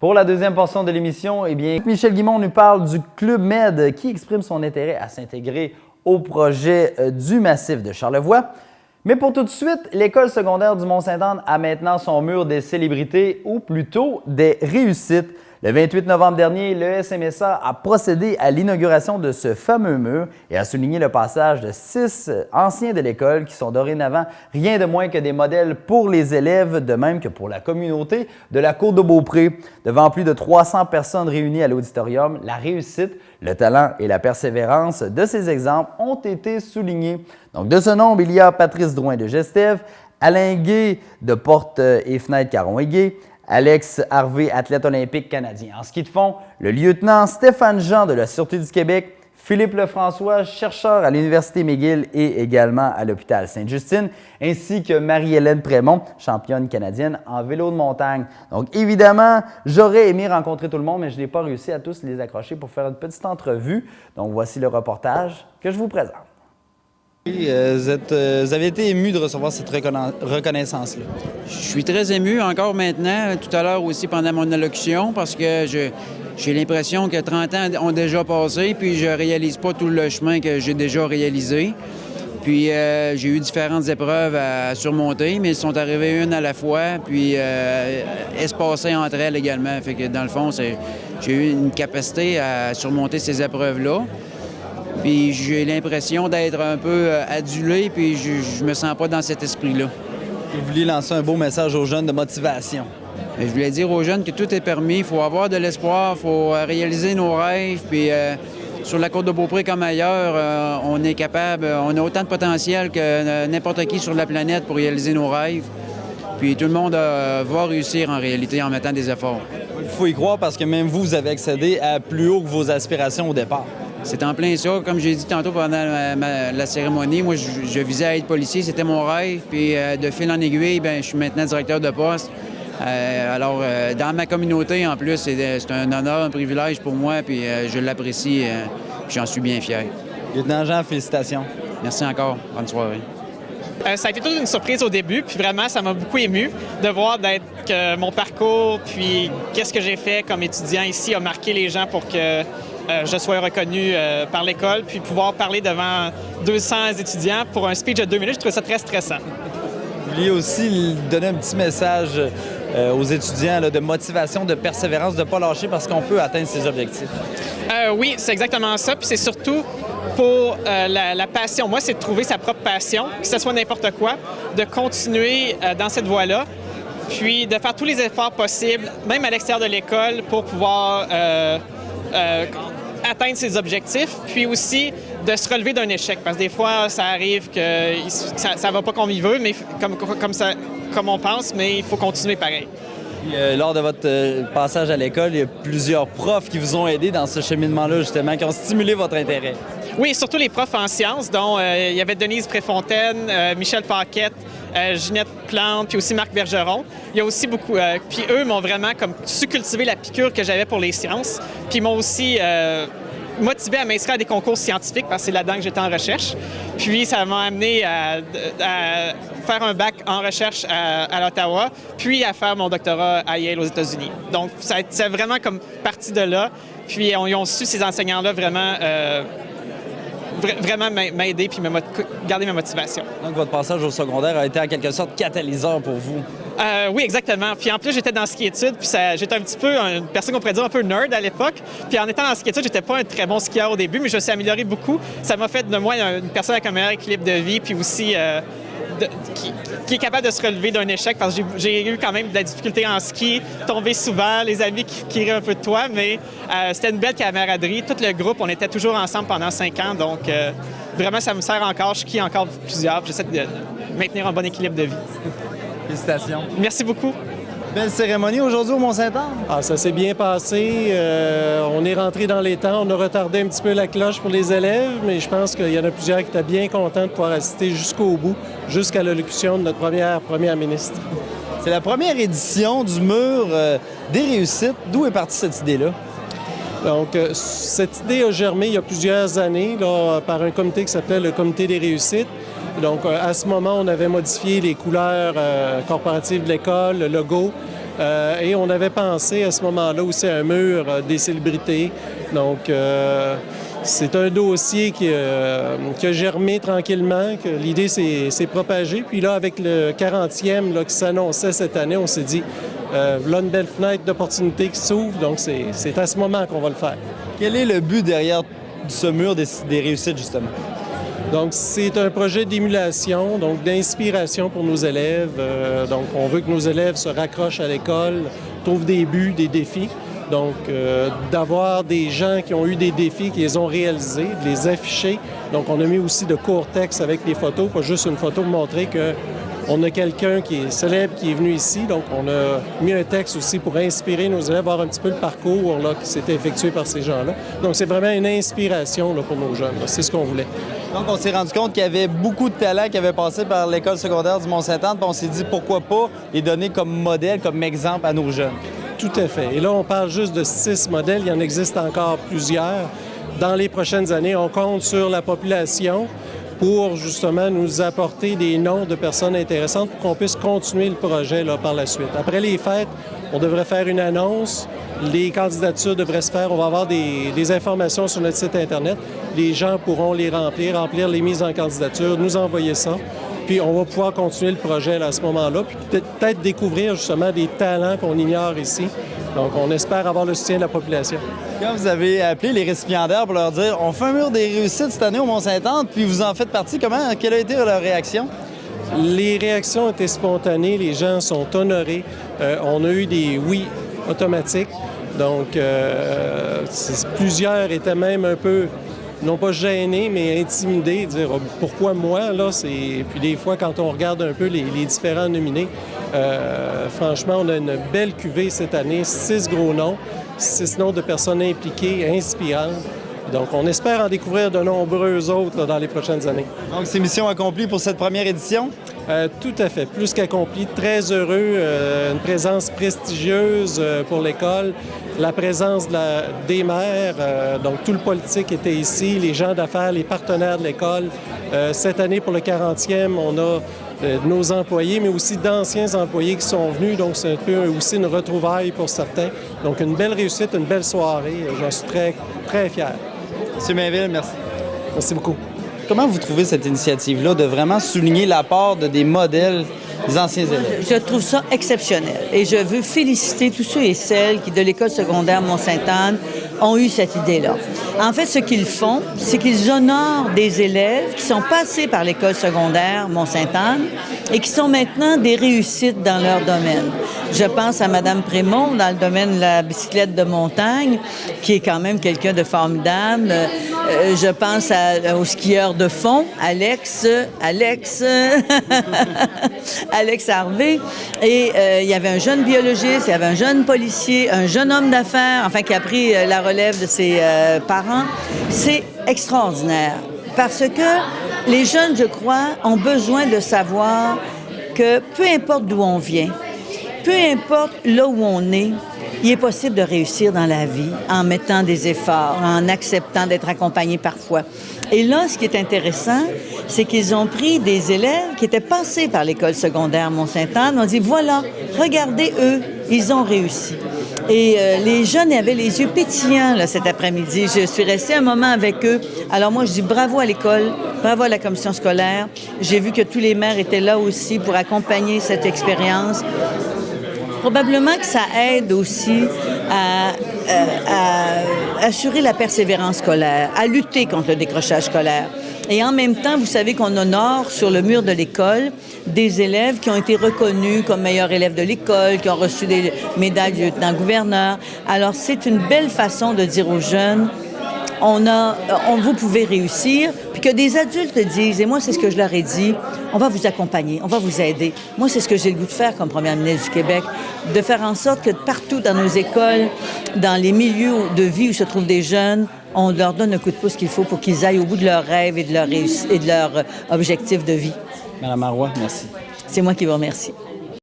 Pour la deuxième portion de l'émission, eh bien, Michel Guimond nous parle du Club Med qui exprime son intérêt à s'intégrer au projet du Massif de Charlevoix. Mais pour tout de suite, l'école secondaire du Mont-Sainte-Anne a maintenant son mur des célébrités, ou plutôt des réussites. Le 28 novembre dernier, le SMSA a procédé à l'inauguration de ce fameux mur et a souligné le passage de 6 anciens de l'école qui sont dorénavant rien de moins que des modèles pour les élèves, de même que pour la communauté de la Côte-de-Beaupré. Devant plus de 300 personnes réunies à l'auditorium, la réussite, le talent et la persévérance de ces exemples ont été soulignés. Donc, de ce nombre, il y a Patrice Drouin de Gestève, Alain Guay de Porte et Fenêtres Caron-Égée, Alex Harvey, athlète olympique canadien en ski de fond, le lieutenant Stéphane Jean de la Sûreté du Québec, Philippe Lefrançois, chercheur à l'Université McGill et également à l'hôpital Sainte-Justine, ainsi que Marie-Hélène Prémont, championne canadienne en vélo de montagne. Donc évidemment, j'aurais aimé rencontrer tout le monde, mais je n'ai pas réussi à tous les accrocher pour faire une petite entrevue. Donc voici le reportage que je vous présente. Oui, vous avez été ému de recevoir cette reconnaissance-là. Je suis très ému encore maintenant, tout à l'heure aussi pendant mon allocution, parce que j'ai l'impression que 30 ans ont déjà passé, puis je réalise pas tout le chemin que j'ai déjà réalisé. Puis j'ai eu différentes épreuves à surmonter, mais elles sont arrivées une à la fois, puis espacées entre elles également. Fait que dans le fond, j'ai eu une capacité à surmonter ces épreuves-là. Puis j'ai l'impression d'être un peu adulé, puis je me sens pas dans cet esprit-là. Vous vouliez lancer un beau message aux jeunes de motivation. Je voulais dire aux jeunes que tout est permis, il faut avoir de l'espoir, il faut réaliser nos rêves, puis sur la Côte-de-Beaupré comme ailleurs, on est capable, on a autant de potentiel que n'importe qui sur la planète pour réaliser nos rêves. Puis tout le monde va réussir en réalité en mettant des efforts. Il faut y croire parce que même vous avez accédé à plus haut que vos aspirations au départ. C'est en plein ça. Comme j'ai dit tantôt pendant la cérémonie, moi, je visais à être policier, c'était mon rêve. Puis de fil en aiguille, bien, je suis maintenant directeur de poste. Alors, dans ma communauté, en plus, c'est un honneur, un privilège pour moi, puis je l'apprécie, puis j'en suis bien fier. Lieutenant Jean, félicitations. Merci encore. Bonne soirée. Ça a été toute une surprise au début, puis vraiment, ça m'a beaucoup ému de voir que mon parcours, puis qu'est-ce que j'ai fait comme étudiant ici a marqué les gens pour que je sois reconnu par l'école, puis pouvoir parler devant 200 étudiants pour un speech de 2 minutes, je trouve ça très stressant. Vous vouliez aussi donner un petit message aux étudiants là, de motivation, de persévérance, de ne pas lâcher parce qu'on peut atteindre ses objectifs. Oui, c'est exactement ça, puis c'est surtout pour la passion. Moi, c'est de trouver sa propre passion, que ce soit n'importe quoi, de continuer dans cette voie-là, puis de faire tous les efforts possibles, même à l'extérieur de l'école, pour pouvoir atteindre ses objectifs, puis aussi de se relever d'un échec, parce que des fois, ça arrive que ça va pas comme il veut, mais comme on pense, mais il faut continuer pareil. Puis, lors de votre passage à l'école, il y a plusieurs profs qui vous ont aidé dans ce cheminement-là, justement, qui ont stimulé votre intérêt. Oui, surtout les profs en sciences, dont il y avait Denise Préfontaine, Michel Paquette, Ginette Plante, puis aussi Marc Bergeron. Il y a aussi beaucoup... puis eux m'ont vraiment comme su cultiver la piqûre que j'avais pour les sciences, puis m'ont aussi motivé à m'inscrire à des concours scientifiques parce que c'est là-dedans que j'étais en recherche. Puis ça m'a amené à faire un bac en recherche à l'Ottawa, puis à faire mon doctorat à Yale aux États-Unis. Donc, c'est vraiment comme parti de là. Puis ils ont su, ces enseignants-là, vraiment m'aider puis garder ma motivation. Donc, votre passage au secondaire a été en quelque sorte catalyseur pour vous. Oui, exactement. Puis en plus, j'étais dans ski-études, puis j'étais un petit peu une personne qu'on pourrait dire un peu nerd à l'époque. Puis en étant dans ski-études, j'étais pas un très bon skieur au début, mais je me suis amélioré beaucoup. Ça m'a fait de moi une personne avec un meilleur équilibre de vie, puis aussi qui est capable de se relever d'un échec, parce que j'ai eu quand même de la difficulté en ski, tomber souvent, les amis qui rient un peu de toi, mais c'était une belle camaraderie. Tout le groupe, on était toujours ensemble pendant 5 ans, donc vraiment, ça me sert encore. Je skie encore plusieurs, j'essaie de maintenir un bon équilibre de vie. Félicitations. Merci beaucoup. Belle cérémonie aujourd'hui au Mont-Sainte-Anne. Ah, ça s'est bien passé. On est rentré dans les temps. On a retardé un petit peu la cloche pour les élèves, mais je pense qu'il y en a plusieurs qui étaient bien contents de pouvoir assister jusqu'au bout, jusqu'à l'allocution de notre première ministre. C'est la première édition du mur des réussites. D'où est partie cette idée-là? Donc, cette idée a germé il y a plusieurs années là, par un comité qui s'appelait le Comité des réussites. Donc, à ce moment, on avait modifié les couleurs corporatives de l'école, le logo. Et on avait pensé à ce moment-là aussi à un mur des célébrités. Donc, c'est un dossier qui a germé tranquillement, que l'idée s'est propagée. Puis là, avec le 40e là, qui s'annonçait cette année, on s'est dit, là, une belle fenêtre d'opportunité qui s'ouvre, donc c'est à ce moment qu'on va le faire. Quel est le but derrière ce mur des réussites, justement? Donc, c'est un projet d'émulation, donc d'inspiration pour nos élèves. Donc, on veut que nos élèves se raccrochent à l'école, trouvent des buts, des défis. Donc, d'avoir des gens qui ont eu des défis, qui les ont réalisés, de les afficher. Donc, on a mis aussi de courts textes avec des photos, pas juste une photo pour montrer qu'on a quelqu'un qui est célèbre qui est venu ici. Donc, on a mis un texte aussi pour inspirer nos élèves, voir un petit peu le parcours là, qui s'est effectué par ces gens-là. Donc, c'est vraiment une inspiration là, pour nos jeunes. C'est ce qu'on voulait. Donc, on s'est rendu compte qu'il y avait beaucoup de talents qui avaient passé par l'école secondaire du Mont-Sainte-Anne, puis on s'est dit pourquoi pas les donner comme modèle, comme exemple à nos jeunes. Tout à fait. Et là, on parle juste de 6 modèles. Il y en existe encore plusieurs. Dans les prochaines années, on compte sur la population pour justement nous apporter des noms de personnes intéressantes pour qu'on puisse continuer le projet là, par la suite. Après les fêtes, on devrait faire une annonce. Les candidatures devraient se faire. On va avoir des informations sur notre site Internet. Les gens pourront les remplir les mises en candidature, nous envoyer ça. Puis on va pouvoir continuer le projet là, à ce moment-là, puis peut-être découvrir justement des talents qu'on ignore ici. Donc, on espère avoir le soutien de la population. Quand vous avez appelé les récipiendaires pour leur dire « On fait un mur des réussites cette année au Mont-Sainte-Anne, puis vous en faites partie, quelle a été leur réaction? » Les réactions étaient spontanées, les gens sont honorés. On a eu des oui automatiques. Donc, plusieurs étaient même un peu, non pas gênés, mais intimidés, dire pourquoi moi, là, Puis des fois, quand on regarde un peu les différents nominés, franchement, on a une belle cuvée cette année, 6 gros noms, 6 noms de personnes impliquées, inspirantes. Donc, on espère en découvrir de nombreux autres là, dans les prochaines années. Donc, c'est mission accomplie pour cette première édition? Tout à fait, plus qu'accompli. Très heureux, une présence prestigieuse pour l'école, la présence des maires, donc tout le politique était ici, les gens d'affaires, les partenaires de l'école. Cette année, pour le 40e, on a nos employés, mais aussi d'anciens employés qui sont venus, donc c'est un peu aussi une retrouvaille pour certains. Donc, une belle réussite, une belle soirée. J'en suis très, très fier. M. Mainville, merci. Merci beaucoup. Comment vous trouvez cette initiative-là de vraiment souligner l'apport des modèles des anciens élèves? Je trouve ça exceptionnel et je veux féliciter tous ceux et celles qui, de l'école secondaire Mont-Sainte-Anne, ont eu cette idée-là. En fait, ce qu'ils font, c'est qu'ils honorent des élèves qui sont passés par l'école secondaire Mont-Sainte-Anne et qui sont maintenant des réussites dans leur domaine. Je pense à Mme Prémont dans le domaine de la bicyclette de montagne, qui est quand même quelqu'un de formidable. Je pense au skieur de fond, Alex Harvey. Et il y avait un jeune biologiste, il y avait un jeune policier, un jeune homme d'affaires, enfin qui a pris la relève de ses parents. C'est extraordinaire parce que les jeunes, je crois, ont besoin de savoir que peu importe d'où on vient, peu importe là où on est, il est possible de réussir dans la vie en mettant des efforts, en acceptant d'être accompagné parfois. Et là, ce qui est intéressant, c'est qu'ils ont pris des élèves qui étaient passés par l'école secondaire Mont-Sainte-Anne. On dit, voilà, regardez eux, ils ont réussi. Et les jeunes avaient les yeux pétillants là, cet après-midi. Je suis restée un moment avec eux. Alors moi, je dis bravo à l'école, bravo à la commission scolaire. J'ai vu que tous les maires étaient là aussi pour accompagner cette expérience. Probablement que ça aide aussi à assurer la persévérance scolaire, à lutter contre le décrochage scolaire. Et en même temps, vous savez qu'on honore sur le mur de l'école des élèves qui ont été reconnus comme meilleurs élèves de l'école, qui ont reçu des médailles de lieutenant-gouverneur. Alors, c'est une belle façon de dire aux jeunes, vous pouvez réussir, puis que des adultes disent, et moi, c'est ce que je leur ai dit, on va vous accompagner, on va vous aider. Moi, c'est ce que j'ai le goût de faire comme première ministre du Québec, de faire en sorte que partout dans nos écoles, dans les milieux de vie où se trouvent des jeunes, on leur donne un coup de pouce qu'il faut pour qu'ils aillent au bout de leurs rêves et de leurs objectifs de vie. Madame Marois, merci. C'est moi qui vous remercie.